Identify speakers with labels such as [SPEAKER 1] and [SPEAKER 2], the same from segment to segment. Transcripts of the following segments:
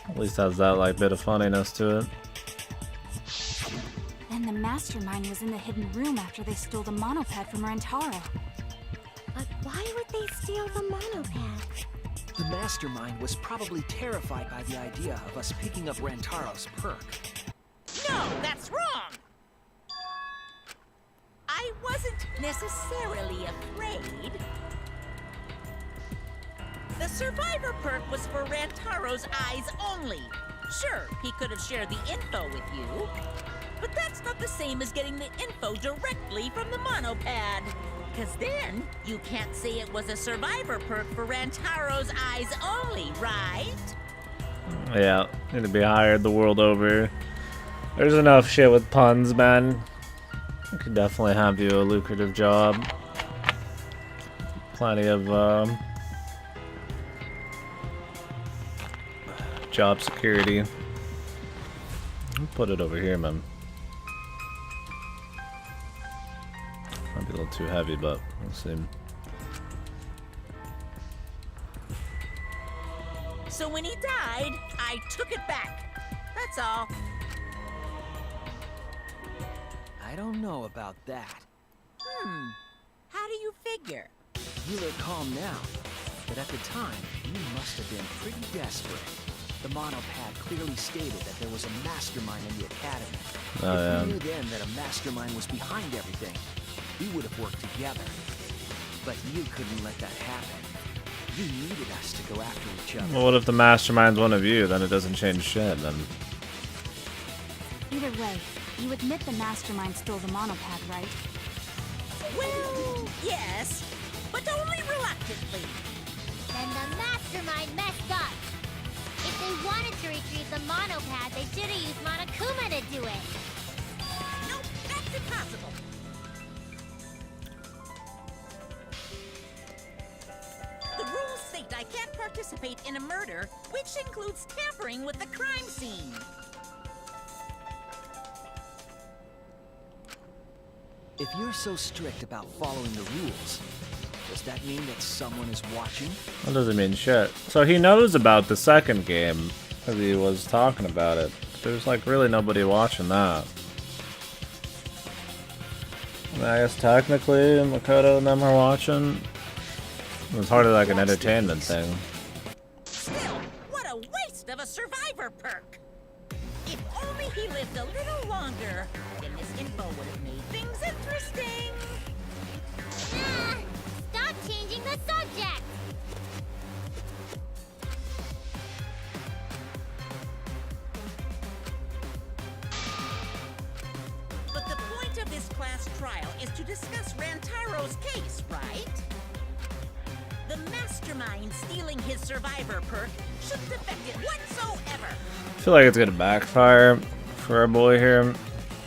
[SPEAKER 1] At least has that like bit of funniness to it.
[SPEAKER 2] And the mastermind was in the hidden room after they stole the monopad from Rantaro.
[SPEAKER 3] But why would they steal the monopad?
[SPEAKER 4] The mastermind was probably terrified by the idea of us picking up Rantaro's perk.
[SPEAKER 5] No, that's wrong! I wasn't necessarily afraid. The survivor perk was for Rantaro's eyes only. Sure, he could have shared the info with you, but that's not the same as getting the info directly from the monopad. Because then, you can't say it was a survivor perk for Rantaro's eyes only, right?
[SPEAKER 1] Yeah, need to be hired the world over. There's enough shit with puns, man. I could definitely have you a lucrative job. Plenty of job security. I'll put it over here, man. Might be a little too heavy, but we'll see.
[SPEAKER 5] So when he died, I took it back. That's all.
[SPEAKER 4] I don't know about that.
[SPEAKER 5] How do you figure?
[SPEAKER 4] You recall now, but at the time, you must have been pretty desperate. The monopad clearly stated that there was a mastermind in the academy. If we knew then that a mastermind was behind everything, we would have worked together. But you couldn't let that happen. You needed us to go after each other.
[SPEAKER 1] Well, what if the mastermind's one of you? Then it doesn't change shit. Then.
[SPEAKER 2] Either way, you admit the mastermind stole the monopad, right?
[SPEAKER 5] Well, yes, but only reluctantly.
[SPEAKER 3] Then the mastermind messed up. If they wanted to retrieve the monopad, they should have used Monokuma to do it.
[SPEAKER 5] Nope, that's impossible. The rules state I can't participate in a murder, which includes tampering with the crime scene.
[SPEAKER 4] If you're so strict about following the rules, does that mean that someone is watching?
[SPEAKER 1] That doesn't mean shit. So he knows about the second game, because he was talking about it. There's like really nobody watching that. I mean, I guess technically Makoto and them are watching. It's hardly like an entertainment thing.
[SPEAKER 5] Still, what a waste of a survivor perk! If only he lived a little longer, then this info would have made things interesting.
[SPEAKER 3] Ah, stop changing the subject!
[SPEAKER 5] But the point of this class trial is to discuss Rantaro's case, right? The mastermind stealing his survivor perk shouldn't affect it whatsoever.
[SPEAKER 1] I feel like it's gonna backfire for our boy here,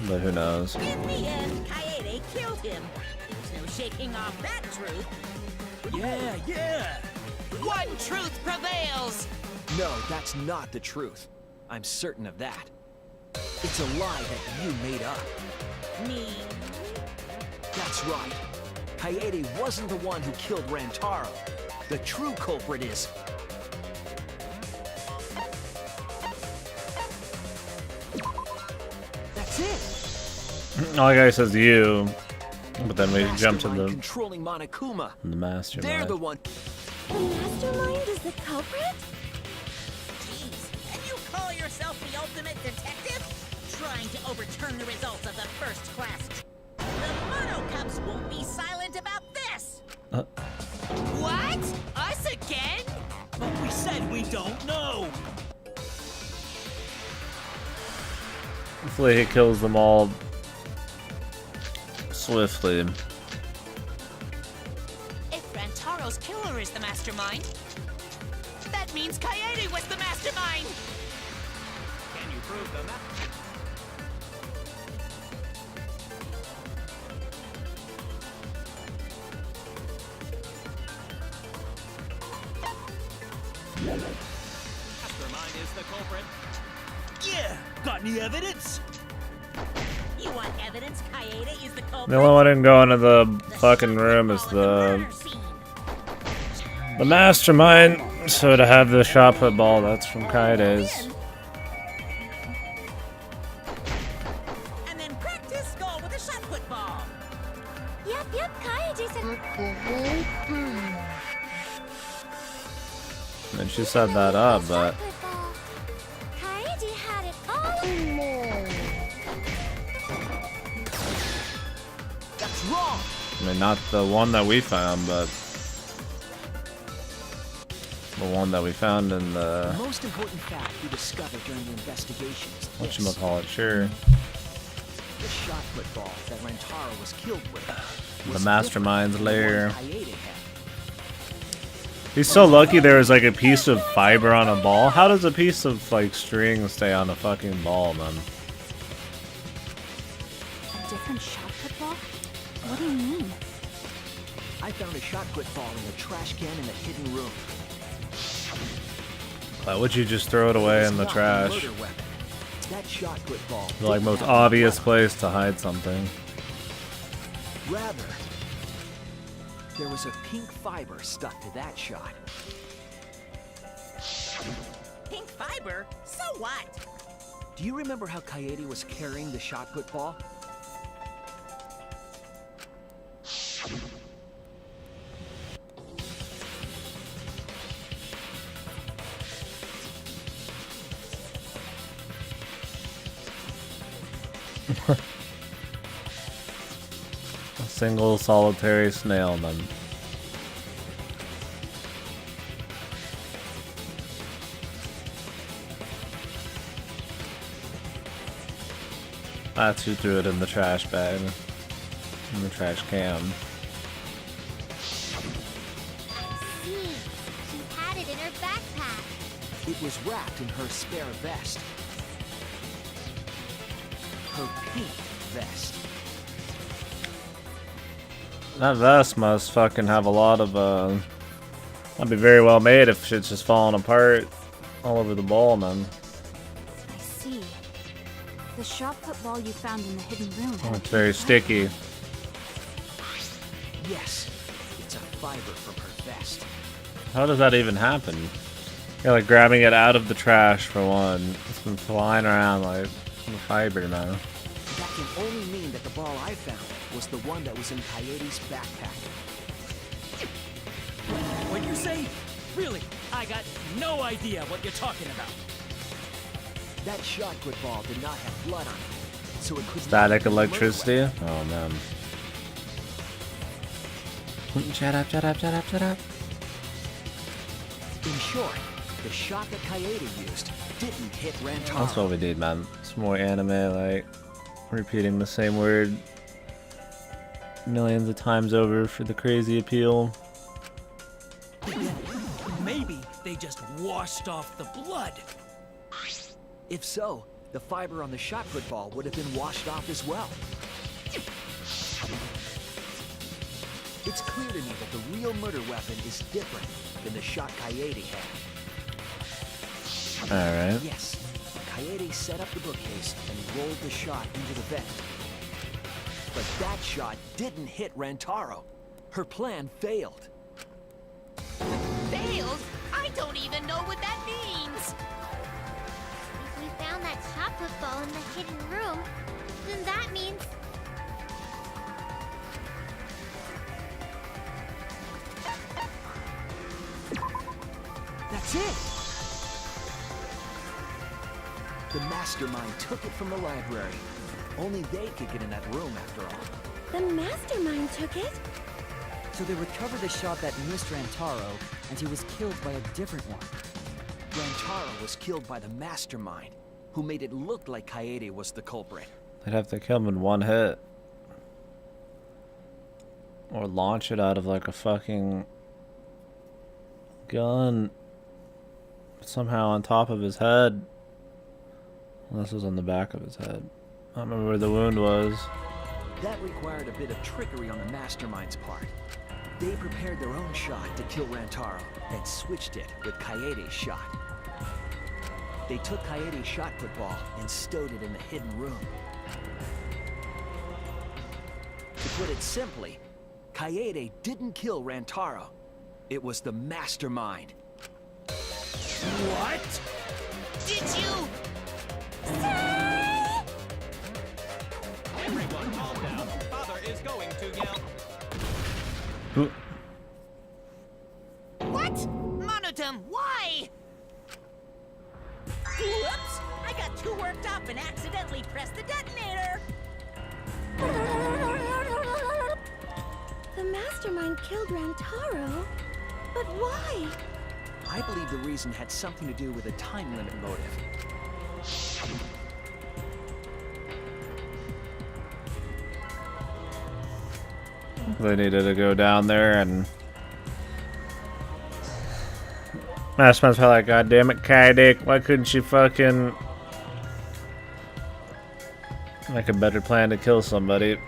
[SPEAKER 1] but who knows.
[SPEAKER 5] In the end, Kaede killed him. There's no shaking off that truth.
[SPEAKER 4] Yeah!
[SPEAKER 5] One truth prevails!
[SPEAKER 4] No, that's not the truth. I'm certain of that. It's a lie that you made up.
[SPEAKER 5] Me?
[SPEAKER 4] That's right. Kaede wasn't the one who killed Rantaro. The true culprit is... That's it!
[SPEAKER 1] All the guy says you, but then we jump to
[SPEAKER 4] Mastermind
[SPEAKER 1] the
[SPEAKER 4] controlling Monokuma.
[SPEAKER 1] mastermind.
[SPEAKER 4] They're the one.
[SPEAKER 3] The mastermind is the culprit?
[SPEAKER 5] Jeez, and you call yourself the ultimate detective? Trying to overturn the results of the first class. The Monocups won't be silent about this!
[SPEAKER 6] What? Us again? But we said we don't know.
[SPEAKER 1] Hopefully he kills them all swiftly.
[SPEAKER 6] If Rantaro's killer is the mastermind, that means Kaede was the mastermind. Can you prove the mastermind is the culprit? Yeah. Got any evidence?
[SPEAKER 5] You want evidence Kaede is the culprit?
[SPEAKER 1] The only one who can go into the fucking room is the mastermind. So to have the shot put ball, that's from Kaide's.
[SPEAKER 5] And then practice goal with a shot put ball.
[SPEAKER 3] Yep, Kaede said.
[SPEAKER 1] And she set that up, but
[SPEAKER 3] Kaede had it all.
[SPEAKER 4] That's wrong.
[SPEAKER 1] I mean, not the one that we found, but the one that we found in
[SPEAKER 4] The
[SPEAKER 1] the
[SPEAKER 4] most important fact we discovered during the investigation is this.
[SPEAKER 1] whatchamacallit, sure.
[SPEAKER 4] The shot put ball that Rantaro was killed with was
[SPEAKER 1] The mastermind's
[SPEAKER 4] different than the
[SPEAKER 1] lair.
[SPEAKER 4] one Kaede had.
[SPEAKER 1] He's so lucky there was like a piece of fiber on a ball. How does a piece of like string stay on a fucking ball, man?
[SPEAKER 2] A different shot put ball? What do you mean?
[SPEAKER 4] I found a shot put ball in the trash can in the hidden room.
[SPEAKER 1] Why would you just throw it away in the
[SPEAKER 4] It's not a
[SPEAKER 1] trash?
[SPEAKER 4] murder weapon. That shot put ball
[SPEAKER 1] The like
[SPEAKER 4] didn't
[SPEAKER 1] most
[SPEAKER 4] have
[SPEAKER 1] obvious
[SPEAKER 4] blood.
[SPEAKER 1] place to hide something.
[SPEAKER 4] Rather, there was a pink fiber stuck to that shot.
[SPEAKER 5] Pink fiber? So what?
[SPEAKER 4] Do you remember how Kaede was carrying the shot put ball?
[SPEAKER 1] A single solitary snail, man. That's who threw it in the trash bag. In the trash can.
[SPEAKER 3] See, she had it in her backpack.
[SPEAKER 4] It was wrapped in her spare vest. Her pink vest.
[SPEAKER 1] That vest must fucking have a lot of, that'd be very well made if shit's just falling apart all over the ball, man.
[SPEAKER 2] I see. The shot put ball you found in the hidden room. had a
[SPEAKER 1] It's very
[SPEAKER 2] pink
[SPEAKER 1] sticky.
[SPEAKER 4] Yes, it's a fiber from her vest.
[SPEAKER 1] How does that even happen? Yeah, like grabbing it out of the trash for one. It's been flying around like the fiber now.
[SPEAKER 4] That can only mean that the ball I found was the one that was in Kaede's backpack.
[SPEAKER 7] What'd you say? Really? I got no idea what you're talking about.
[SPEAKER 4] That shot put ball did not have blood on it, so it could
[SPEAKER 1] Static
[SPEAKER 4] not be a murder
[SPEAKER 1] electricity?
[SPEAKER 4] weapon.
[SPEAKER 1] Oh man. Shut up, shut up, shut up, shut up.
[SPEAKER 4] In short, the shot that Kaede used didn't hit Rantaro.
[SPEAKER 1] That's what we need, man. It's more anime, like repeating the same word millions of times over for the crazy appeal.
[SPEAKER 7] Maybe they just washed off the blood.
[SPEAKER 4] If so, the fiber on the shot put ball would have been washed off as well. It's clear to me that the real murder weapon is different than the shot Kaede had.
[SPEAKER 1] Alright.
[SPEAKER 4] Yes, Kaede set up the bookcase and rolled the shot into the vent. But that shot didn't hit Rantaro. Her plan failed.
[SPEAKER 6] Failed? I don't even know what that means.
[SPEAKER 3] If we found that shot put ball in the hidden room, then that means
[SPEAKER 4] That's it! The mastermind took it from the library. Only they could get in that room after all.
[SPEAKER 3] the mastermind took it.
[SPEAKER 8] So they recovered the shot that missed Rantaro, and he was killed by a different one.
[SPEAKER 4] Rantaro was killed by the mastermind, who made it look like Kaede was the culprit.
[SPEAKER 1] They'd have to kill him in one hit. Or launch it out of like a fucking gun. Somehow on top of his head. Unless it was on the back of his head. I don't remember where the wound was.
[SPEAKER 4] That required a bit of trickery on the mastermind's part. They prepared their own shot to kill Rantaro, then switched it with Kaede's shot. They took Kaede's shot put ball and stowed it in the hidden room. To put it simply, Kaede didn't kill Rantaro. It was the mastermind.
[SPEAKER 6] What? Did you?
[SPEAKER 9] Everyone calm down. Father is going to yell.
[SPEAKER 6] What? Monodum, why?
[SPEAKER 5] Whoops! I got too worked up and accidentally pressed the detonator.
[SPEAKER 3] The mastermind killed Rantaro? But why?
[SPEAKER 4] I believe the reason had something to do with a time limit motive.
[SPEAKER 1] They needed to go down there and Mastermind's probably like, God damn it, KD, why couldn't you fucking make a better plan to kill somebody?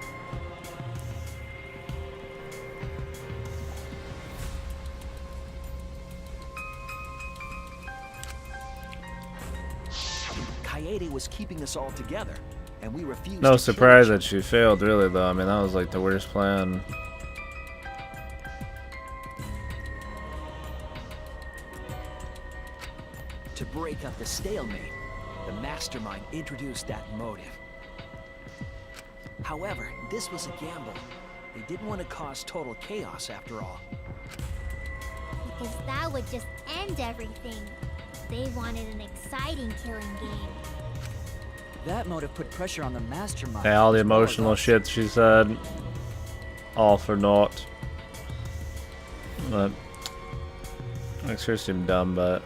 [SPEAKER 4] Kaede was keeping us all together, and we refused
[SPEAKER 1] No
[SPEAKER 4] to
[SPEAKER 1] surprise
[SPEAKER 4] kill
[SPEAKER 1] that she failed, really, though. I mean, that was like the worst plan.
[SPEAKER 4] To break up the stalemate, the mastermind introduced that motive. However, this was a gamble. They didn't want to cause total chaos after all.
[SPEAKER 3] Because that would just end everything. They wanted an exciting killing game.
[SPEAKER 8] That motive put pressure on the mastermind.
[SPEAKER 1] Okay, all the
[SPEAKER 8] as well as
[SPEAKER 1] emotional
[SPEAKER 8] us.
[SPEAKER 1] shit she said, all for naught. But it sure seemed dumb, but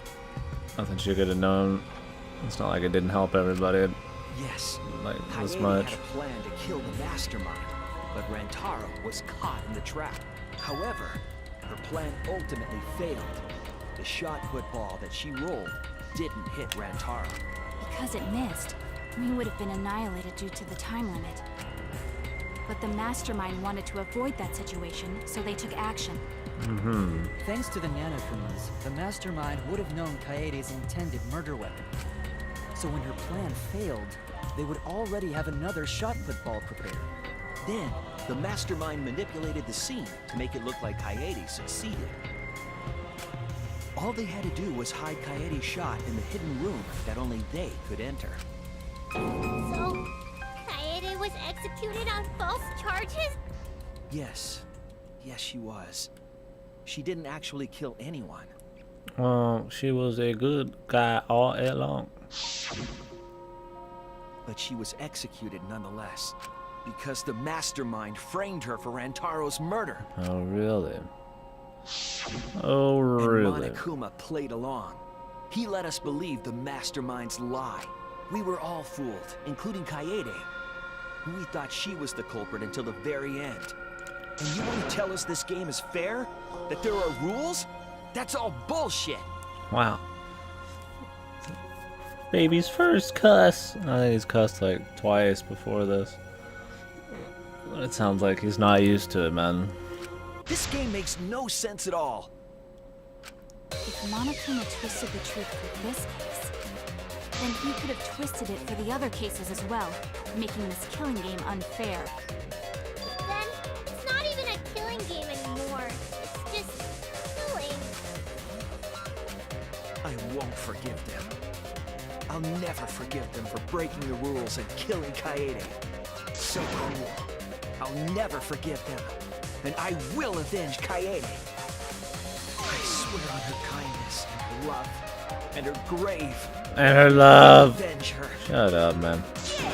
[SPEAKER 1] nothing she could have known. It's not like it didn't help everybody
[SPEAKER 4] Yes,
[SPEAKER 1] like this
[SPEAKER 4] Kaede
[SPEAKER 1] much.
[SPEAKER 4] had a plan to kill the mastermind, but Rantaro was caught in the trap. However, her plan ultimately failed. The shot put ball that she rolled didn't hit Rantaro.
[SPEAKER 2] Because it missed, we would have been annihilated due to the time limit. But the mastermind wanted to avoid that situation, so they took action.
[SPEAKER 8] Thanks to the nanokumas, the mastermind would have known Kaede's intended murder weapon. So when her plan failed, they would already have another shot put ball prepared.
[SPEAKER 4] Then, the mastermind manipulated the scene to make it look like Kaede succeeded. All they had to do was hide Kaede's shot in the hidden room that only they could enter.
[SPEAKER 3] So, Kaede was executed on false charges?
[SPEAKER 4] Yes. Yes, she was. She didn't actually kill anyone.
[SPEAKER 1] Well, she was a good guy all along.
[SPEAKER 4] But she was executed nonetheless. Because the mastermind framed her for Rantaro's murder.
[SPEAKER 1] Oh, really? Oh, really?
[SPEAKER 4] And Monokuma played along. He let us believe the mastermind's lie. We were all fooled, including Kaede. We thought she was the culprit until the very end. And you want to tell us this game is fair? That there are rules? That's all bullshit!
[SPEAKER 1] Wow. Baby's first cuss. I think he's cussed like twice before this. It sounds like he's not used to it, man.
[SPEAKER 4] This game makes no sense at all.
[SPEAKER 2] If Monokuma twisted the truth for this case, then he could have twisted it for the other cases as well, making this killing game unfair.
[SPEAKER 3] Then, it's not even a killing game anymore. It's just killing.
[SPEAKER 4] I won't forgive them. I'll never forgive them for breaking the rules and killing Kaede. So cruel. I'll never forgive them. And I will avenge Kaede. I swear on her kindness and her love and her grave.
[SPEAKER 1] And her love.
[SPEAKER 4] Avenge her.
[SPEAKER 1] Shut up, man.
[SPEAKER 5] Yeah!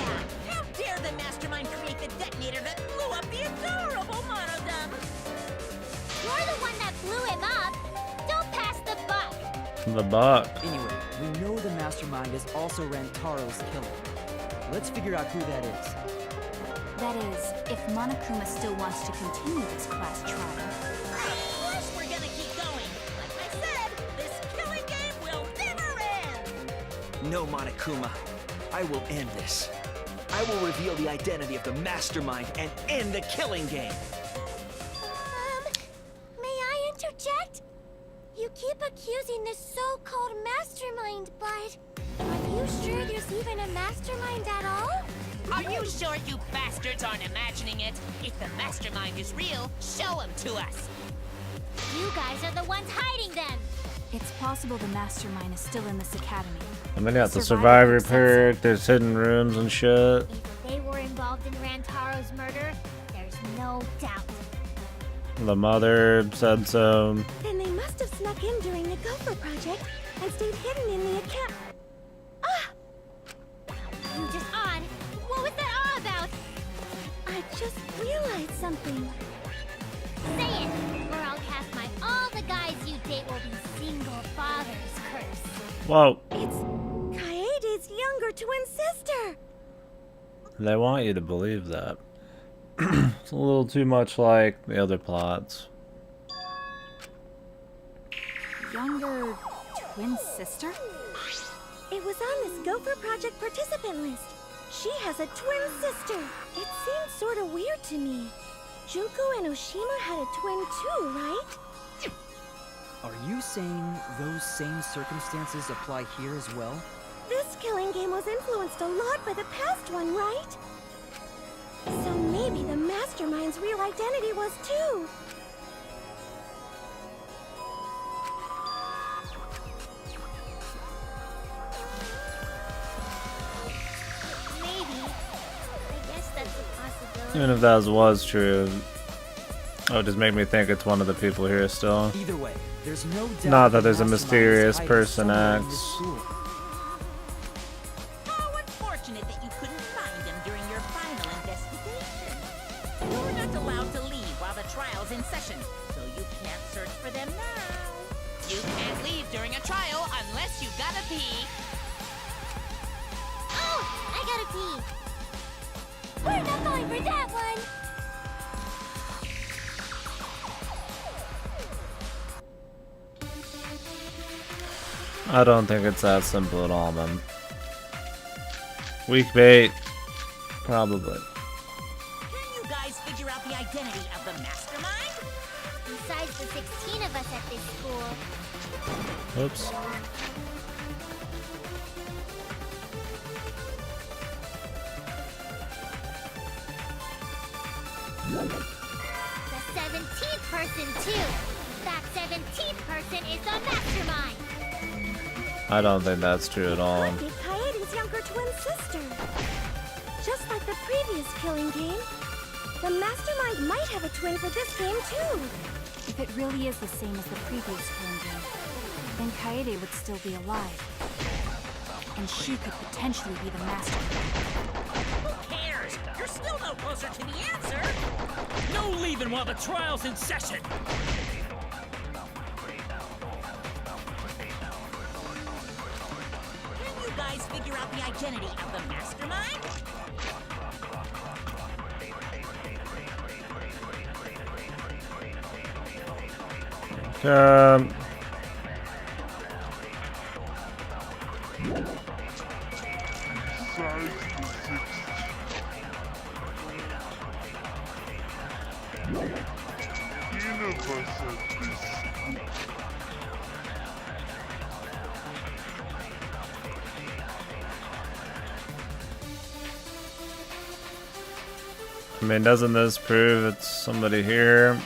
[SPEAKER 5] How dare the mastermind create the detonator that blew up the adorable Monodum?
[SPEAKER 3] You're the one that blew him up. Don't pass the buck.
[SPEAKER 1] The buck.
[SPEAKER 8] Anyway, we know the mastermind is also Rantaro's killer. Let's figure out who that is.
[SPEAKER 2] That is, if Monokuma still wants to continue this class trial.
[SPEAKER 5] Of course we're gonna keep going. Like I said, this killing game will never end.
[SPEAKER 4] No, Monokuma. I will end this. I will reveal the identity of the mastermind and end the killing game.
[SPEAKER 3] May I interject? You keep accusing this so-called mastermind, but are you sure there's even a mastermind at all?
[SPEAKER 6] Are you sure you bastards aren't imagining it? If the mastermind is real, show him to us.
[SPEAKER 3] You guys are the ones hiding them.
[SPEAKER 2] It's possible the mastermind is still in this academy.
[SPEAKER 1] I mean, yeah, the survivor perk, there's hidden rooms and shit.
[SPEAKER 3] If they were involved in Rantaro's murder, there's no doubt.
[SPEAKER 1] The mother said so.
[SPEAKER 3] Then they must have snuck in during the Gopher Project and stayed hidden in the account. Ah! You just odd. What was that awe about? I just realized something. Say it, or I'll cast my all the guys you date will be single fathers curse.
[SPEAKER 1] Whoa.
[SPEAKER 3] It's Kaede's younger twin sister.
[SPEAKER 1] They want you to believe that. It's a little too much like the other plots.
[SPEAKER 2] Younger twin sister?
[SPEAKER 3] It was on this Gopher Project participant list. She has a twin sister. It seems sort of weird to me. Junko and Oshima had a twin too, right?
[SPEAKER 8] Are you saying those same circumstances apply here as well?
[SPEAKER 3] This killing game was influenced a lot by the past one, right? So maybe the mastermind's real identity was too. Maybe. I guess that's a possibility.
[SPEAKER 1] Even if that was true, it would just make me think it's one of the people here still.
[SPEAKER 8] Either way, there's no doubt
[SPEAKER 1] Not that there's a
[SPEAKER 8] the
[SPEAKER 1] mysterious
[SPEAKER 8] mastermind is
[SPEAKER 1] person
[SPEAKER 8] hiding somewhere in this
[SPEAKER 1] X.
[SPEAKER 8] school.
[SPEAKER 5] How unfortunate that you couldn't find him during your final investigation. You're not allowed to leave while the trial's in session, so you can't search for them now.
[SPEAKER 6] You can't leave during a trial unless you gotta pee.
[SPEAKER 3] Oh, I gotta pee. We're not going for that one.
[SPEAKER 1] I don't think it's that simple at all, man. Weak bait. Probably.
[SPEAKER 5] Can you guys figure out the identity of the mastermind?
[SPEAKER 3] Besides the 16 of us at this school.
[SPEAKER 1] Oops.
[SPEAKER 3] The 17th person too. That 17th person is the mastermind.
[SPEAKER 1] I don't think that's true at all.
[SPEAKER 3] Could be Kaede's younger twin sister. Just like the previous killing game, the mastermind might have a twin for this game too.
[SPEAKER 2] If it really is the same as the previous killing game, then Kaede would still be alive. And she could potentially be the mastermind.
[SPEAKER 5] Who cares? You're still no closer to the answer.
[SPEAKER 7] No leaving while the trial's in session!
[SPEAKER 5] Can you guys figure out the identity of the mastermind?
[SPEAKER 1] I mean, doesn't this prove it's somebody here?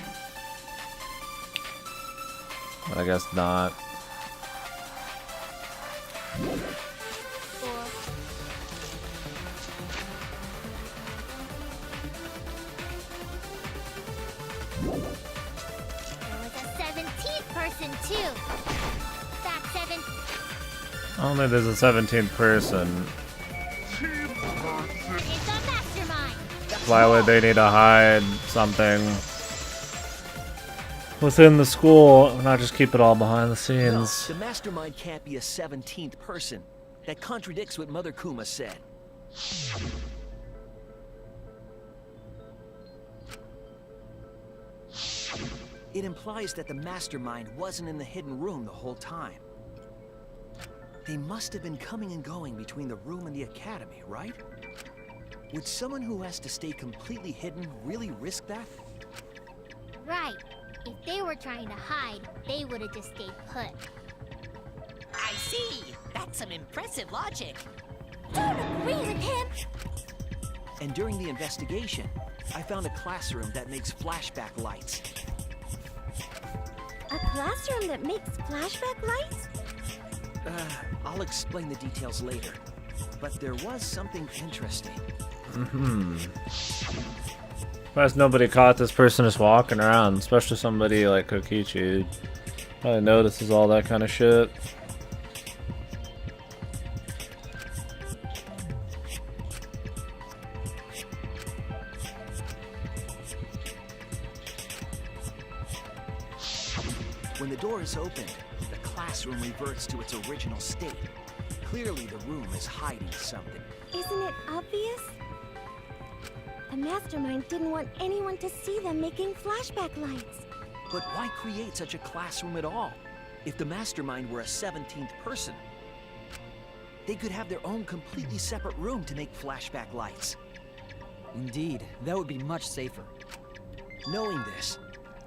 [SPEAKER 1] I guess not.
[SPEAKER 3] There was a 17th person too. That 7th
[SPEAKER 1] I don't think there's a 17th person.
[SPEAKER 3] is the mastermind.
[SPEAKER 1] Why would they need to hide something within the school, not just keep it all behind the
[SPEAKER 4] No,
[SPEAKER 1] scenes?
[SPEAKER 4] the mastermind can't be a 17th person. That contradicts what Mother Kuma said. It implies that the mastermind wasn't in the hidden room the whole time. They must have been coming and going between the room and the academy, right? Would someone who has to stay completely hidden really risk that?
[SPEAKER 3] Right. If they were trying to hide, they would have just stayed put.
[SPEAKER 6] I see. That's some impressive logic.
[SPEAKER 3] Don't agree with him.
[SPEAKER 4] And during the investigation, I found a classroom that makes flashback lights.
[SPEAKER 3] A classroom that makes flashback lights?
[SPEAKER 4] I'll explain the details later. But there was something interesting.
[SPEAKER 1] Surprised nobody caught this person just walking around, especially somebody like Kokichi. Probably notices all that kind of shit.
[SPEAKER 4] When the door is opened, the classroom reverts to its original state. Clearly the room is hiding something.
[SPEAKER 3] Isn't it obvious? The mastermind didn't want anyone to see them making flashback lights.
[SPEAKER 4] But why create such a classroom at all? If the mastermind were a 17th person, they could have their own completely separate room to make flashback lights.
[SPEAKER 8] Indeed, that would be much safer.
[SPEAKER 4] Knowing this,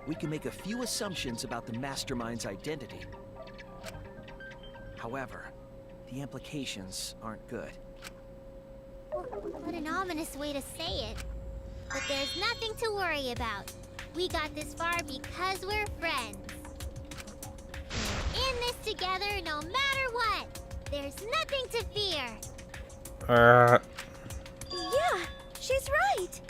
[SPEAKER 4] we can make a few assumptions about the mastermind's identity. However, the implications aren't good.
[SPEAKER 3] What an ominous way to say it. But there's nothing to worry about. We got this far because we're friends. We're in this together no matter what. There's nothing to fear. Yeah, she's right.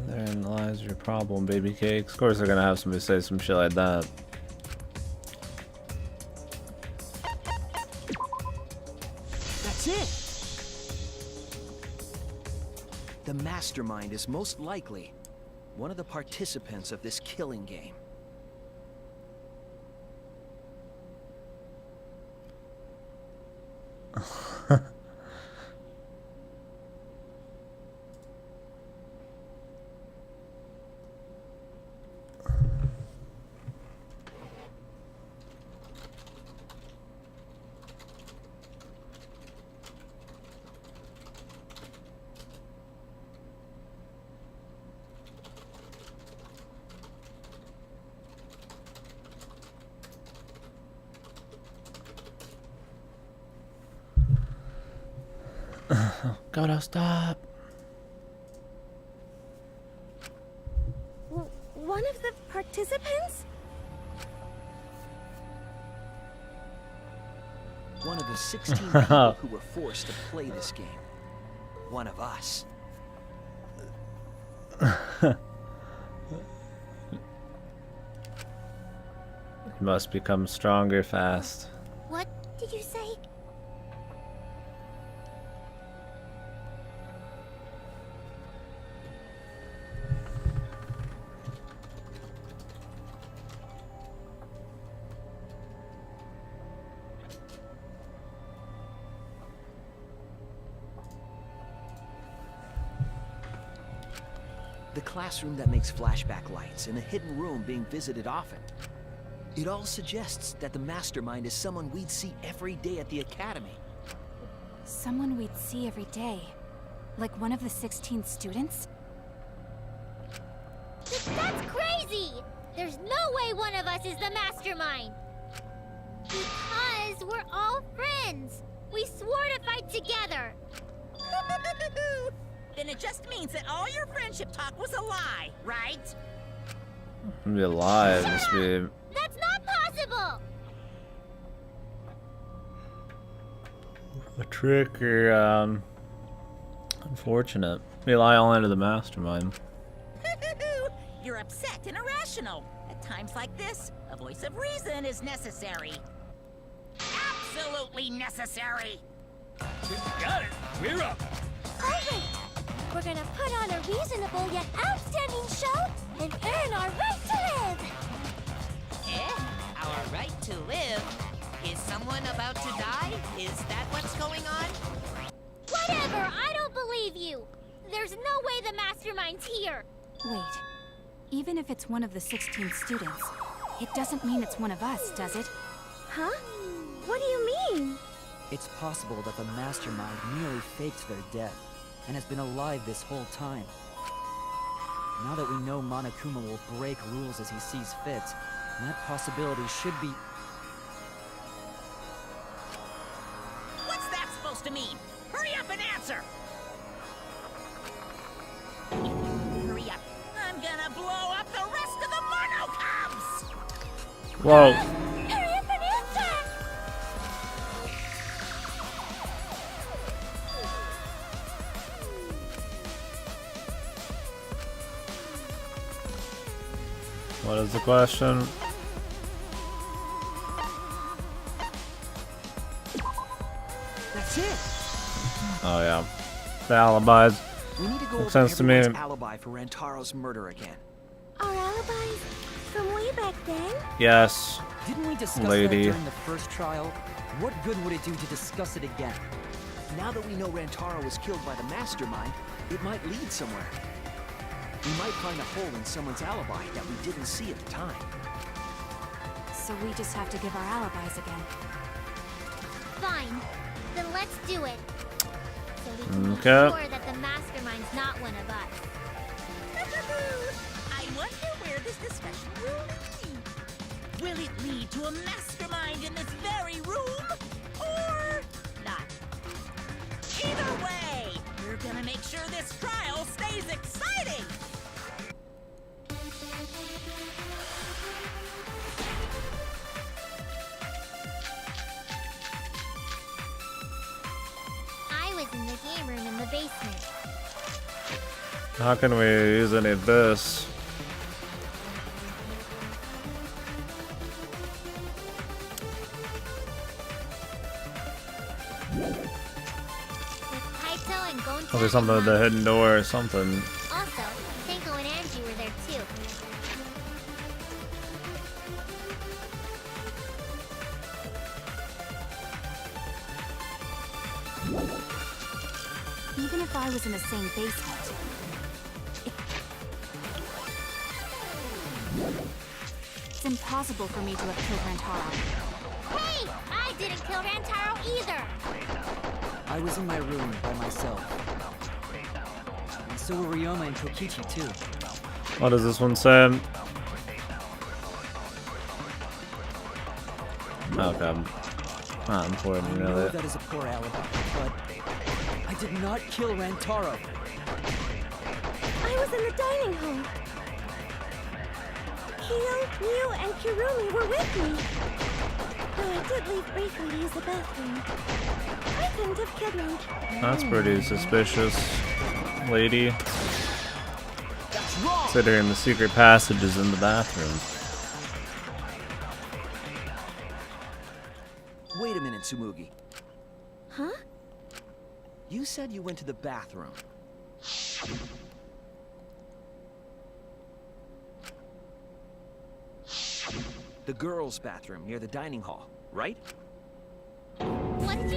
[SPEAKER 1] Therein lies your problem, baby cakes. Of course they're gonna have somebody say some shit like that.
[SPEAKER 4] That's it! The mastermind is most likely one of the participants of this killing game.
[SPEAKER 1] Gotta stop.
[SPEAKER 3] One of the participants?
[SPEAKER 4] One of the 16 people who were forced to play this game. One of us.
[SPEAKER 1] You must become stronger fast.
[SPEAKER 3] What did you say?
[SPEAKER 4] The classroom that makes flashback lights and a hidden room being visited often. It all suggests that the mastermind is someone we'd see every day at the academy.
[SPEAKER 2] Someone we'd see every day. Like one of the 16 students?
[SPEAKER 3] That's crazy! There's no way one of us is the mastermind! Because we're all friends! We swore to fight together!
[SPEAKER 5] Then it just means that all your friendship talk was a lie, right?
[SPEAKER 1] Be alive. Must be.
[SPEAKER 3] That's not possible!
[SPEAKER 1] A trick or unfortunate. Rely all into the mastermind.
[SPEAKER 5] You're upset and irrational. At times like this, a voice of reason is necessary. Absolutely necessary.
[SPEAKER 7] Got it. We're up.
[SPEAKER 3] Alright! We're gonna put on a reasonable yet outstanding show and earn our right to live!
[SPEAKER 6] Our right to live? Is someone about to die? Is that what's going on?
[SPEAKER 3] Whatever! I don't believe you! There's no way the mastermind's here!
[SPEAKER 2] Wait. Even if it's one of the 16 students, it doesn't mean it's one of us, does it?
[SPEAKER 3] Huh? What do you mean?
[SPEAKER 8] It's possible that the mastermind merely faked their death and has been alive this whole time. Now that we know Monokuma will break rules as he sees fit, that possibility should be...
[SPEAKER 5] What's that supposed to mean? Hurry up and answer! Hurry up. I'm gonna blow up the rest of the Mono Cubs!
[SPEAKER 1] Whoa.
[SPEAKER 3] Hurry up and answer!
[SPEAKER 1] What is the question?
[SPEAKER 4] That's it.
[SPEAKER 1] Oh yeah. The alibis.
[SPEAKER 4] We need to go
[SPEAKER 1] Makes
[SPEAKER 4] over
[SPEAKER 1] sense to me.
[SPEAKER 4] everyone's alibi for Rantaro's murder again.
[SPEAKER 3] Our alibis from way back then?
[SPEAKER 8] Yes. Didn't we discuss
[SPEAKER 1] Lady.
[SPEAKER 8] that during the first trial? What good would it do to discuss it again?
[SPEAKER 4] Now that we know Rantaro was killed by the mastermind, it might lead somewhere. We might find a hole in someone's alibi that we didn't see at the time.
[SPEAKER 2] So we just have to give our alibis again.
[SPEAKER 3] Fine. Then let's do it. So we can be
[SPEAKER 1] Okay.
[SPEAKER 3] sure that the mastermind's not one of us.
[SPEAKER 5] I wonder where this discussion will lead. Will it lead to a mastermind in this very room? Or not? Either way, we're gonna make sure this trial stays exciting!
[SPEAKER 3] I was in the game room in the basement.
[SPEAKER 1] How can we use any of this?
[SPEAKER 3] With Kaito and Gonta
[SPEAKER 1] Probably something with the hidden door or something.
[SPEAKER 3] Also, Tenko and Angie were there too.
[SPEAKER 2] Even if I was in the same basement, it's impossible for me to have killed Rantaro.
[SPEAKER 3] Hey! I didn't kill Rantaro either!
[SPEAKER 8] I was in my room by myself. And so were Ryoma and Kokichi too.
[SPEAKER 1] What does this one say? Okay. Not important,
[SPEAKER 8] I know
[SPEAKER 1] really.
[SPEAKER 8] that is a poor alibi, but I did not kill Rantaro.
[SPEAKER 3] I was in the dining hall. Kyo, Mew, and Kirumi were with me. Though I did leave briefly to use the bathroom. I couldn't have killed Rantaro.
[SPEAKER 1] That's pretty suspicious, lady.
[SPEAKER 4] That's wrong!
[SPEAKER 1] Considering the secret passages in the bathroom.
[SPEAKER 4] Wait a minute, Tsumugi.
[SPEAKER 3] Huh?
[SPEAKER 4] You said you went to the bathroom. The girls' bathroom near the dining hall, right?